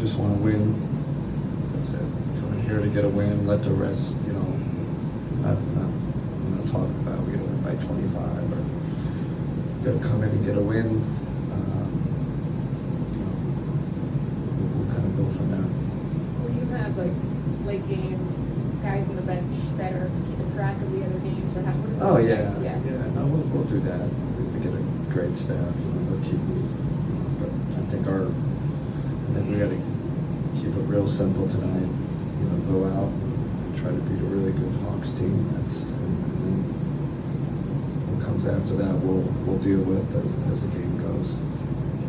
just want to win. That's it. Come in here to get a win. Let the rest, not talk about we're gonna win by 25 or we got to come in and get a win. We'll kind of go from there. Will you have late game guys on the bench that are keeping track of the other games, or what is that? Oh yeah. Yeah. No, we'll do that. We get a great staff. They'll keep me. But I think we got to keep it real simple tonight. Go out and try to beat a really good Hawks team. And then what comes after that, we'll deal with as the game goes.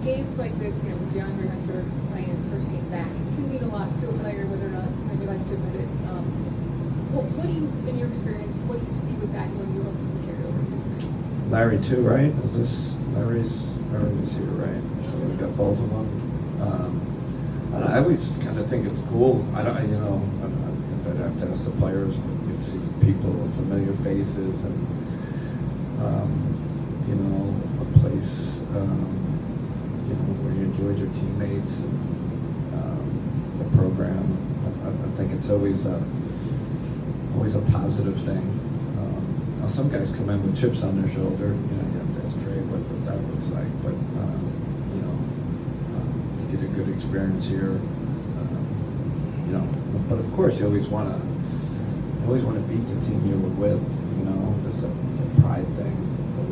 Games like this, with DeAndre Hunter playing his first game back, it can mean a lot to a player, whether or not you like to admit it. What do you, in your experience, what do you see with that, and what do you hope you can carry over to this game? Larry too, right? Larry was here, right? So we got both of them. I always kind of think it's cool. I'd have to ask the players, but you'd see people with familiar faces and a place where you enjoyed your teammates and the program. I think it's always a positive thing. Now some guys come in with chips on their shoulder. You have to ask Trey what that looks like, but to get a good experience here, But of course, you always want to beat the team you were with. It's a pride thing that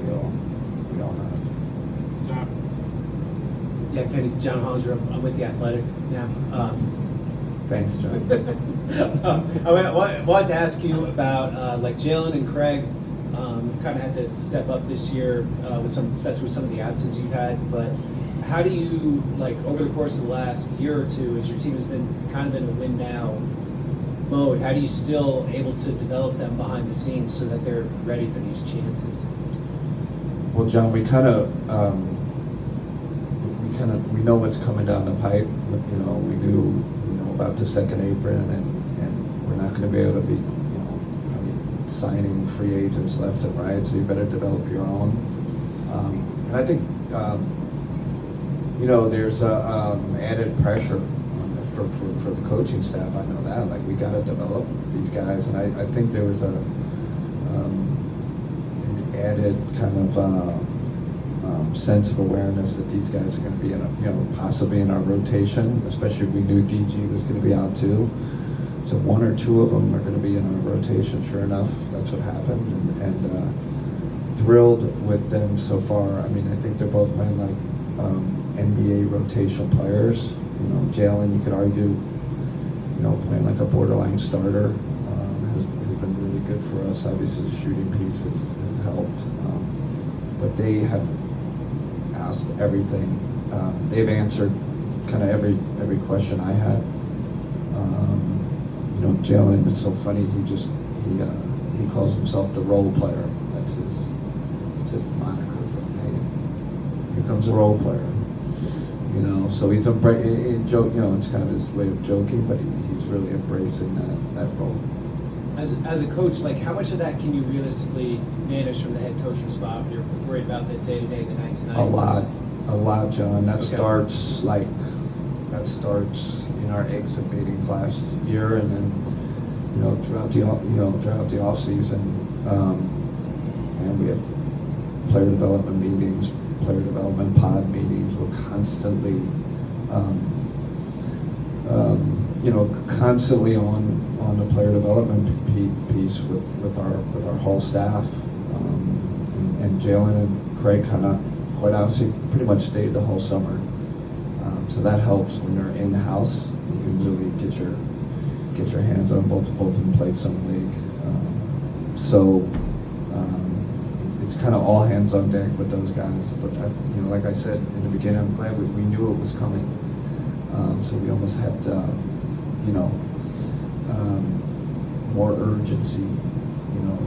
we all have. Yeah, Kenny, John Hollinger, I'm with The Athletic now. Thanks, John. I wanted to ask you about Jalen and Craig. You've kind of had to step up this year especially with some of the absences you've had. But how do you, over the course of the last year or two, as your team has been kind of in a win now mode, how do you still able to develop them behind the scenes so that they're ready for these chances? Well, John, we know what's coming down the pipe. We knew about the second apron, and we're not going to be able to be probably signing free agents left and right. So you better develop your own. And I think there's added pressure for the coaching staff. I know that. We got to develop these guys, and I think there was an added kind of sense of awareness that these guys are going to be possibly in our rotation. Especially we knew DG was going to be out too, so one or two of them are going to be in our rotation. Sure enough, that's what happened, and thrilled with them so far. I mean, I think they're both playing like NBA rotational players. Jalen, you could argue, playing like a borderline starter has been really good for us. Obviously, the shooting piece has helped, but they have asked everything. They've answered kind of every question I had. Jalen, it's so funny. He calls himself the role player. That's his moniker for him. Hey, here comes the role player. So he's joke. It's kind of his way of joking, but he's really embracing that role. As a coach, how much of that can you realistically manage from the head coaching spot when you're worried about the day-to-day, the night-to-night? A lot, John. That starts in our exit meetings last year, and then throughout the off season, and we have player development meetings, player development pod meetings. We're constantly, constantly on the player development piece with our whole staff. And Jalen and Craig quite honestly, pretty much stayed the whole summer. So that helps when you're in the house. You can really get your hands on both of them played summer league. It's kind of all hands on deck with those guys. But like I said in the beginning, I'm glad we knew it was coming. So we almost had more urgency,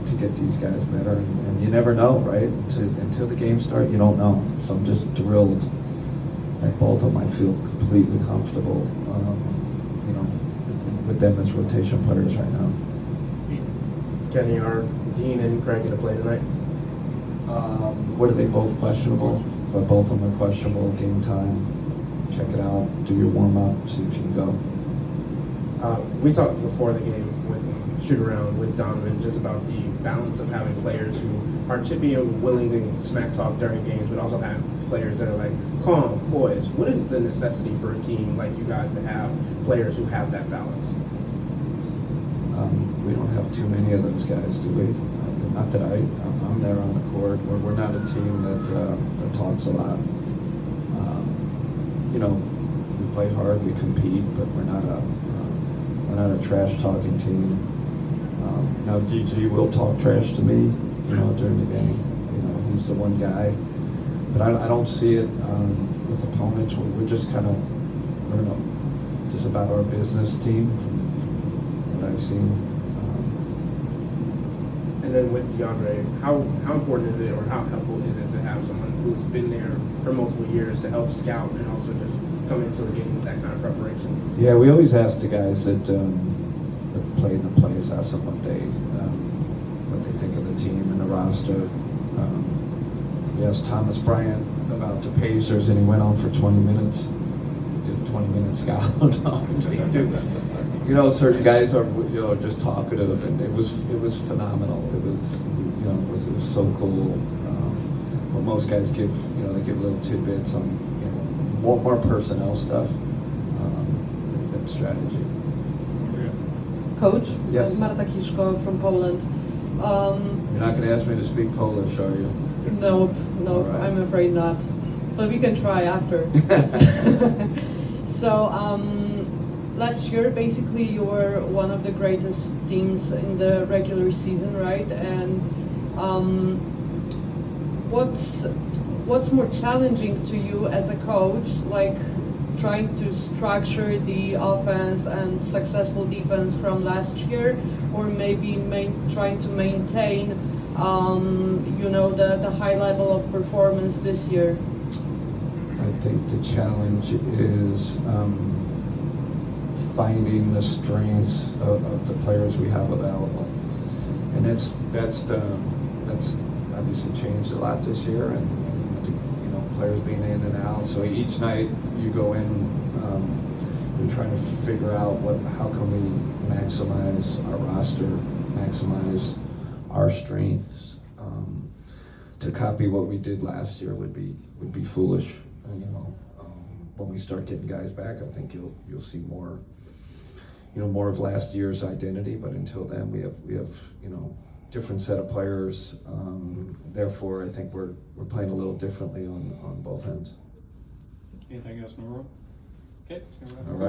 to get these guys better. And you never know, right? Until the games start, you don't know. So I'm just thrilled that both of them I feel completely comfortable, with them as rotation players right now. Kenny, are Dean and Craig going to play tonight? What are they both questionable? But both of them are questionable game time. check it out, do your warm up, see if you can go. We talked before the game with shoot around with Donovan just about the balance of having players who are chippy and willing to smack talk during games, but also have players that are like calm, poised. What is the necessity for a team like you guys to have players who have that balance? We don't have too many of those guys, do we? Not that I'm there on the court. We're not a team that talks a lot. You know, we play hard, we compete, but we're not a trash talking team. Now DG will talk trash to me, you know, during the game. You know, he's the one guy, but I don't see it with opponents. We're just kind of, I don't know, just about our business team from what I've seen. And then with DeAndre, how important is it, or how helpful is it to have someone who's been there for multiple years to help scout and also just come into the game with that kind of preparation? Yeah, we always ask the guys that play in the plays, ask them what they think of the team and the roster. We asked Thomas Bryant about the Pacers, and he went on for 20 minutes. Did a 20-minute scout. You know, certain guys are, you know, just talkative, and it was phenomenal. It was, you know, it was so cool. But most guys give, you know, they give little tidbits on, you know, more personnel stuff than strategy. Coach, Yes. Marta Kiszko from Poland. You're not going to ask me to speak Polish, are you? Nope, All right. I'm afraid not. But we can try after. So, last year, basically, you were one of the greatest teams in the regular season, right? And what's more challenging to you as a coach, like trying to structure the offense and successful defense from last year, or maybe trying to maintain, you know, the high level of performance this year? I think the challenge is finding the strengths of the players we have available, and that's obviously changed a lot this year, and you know, players being in and out. So each night you go in, you're trying to figure out how can we maximize our roster, maximize our strengths. To copy what we did last year would be foolish. And, you know, when we start getting guys back, I think you'll see more. You know, more of last year's identity, but until then, we have you know, different set of players. Therefore, I think we're playing a little differently on both ends. Anything else in the room? Okay. All right.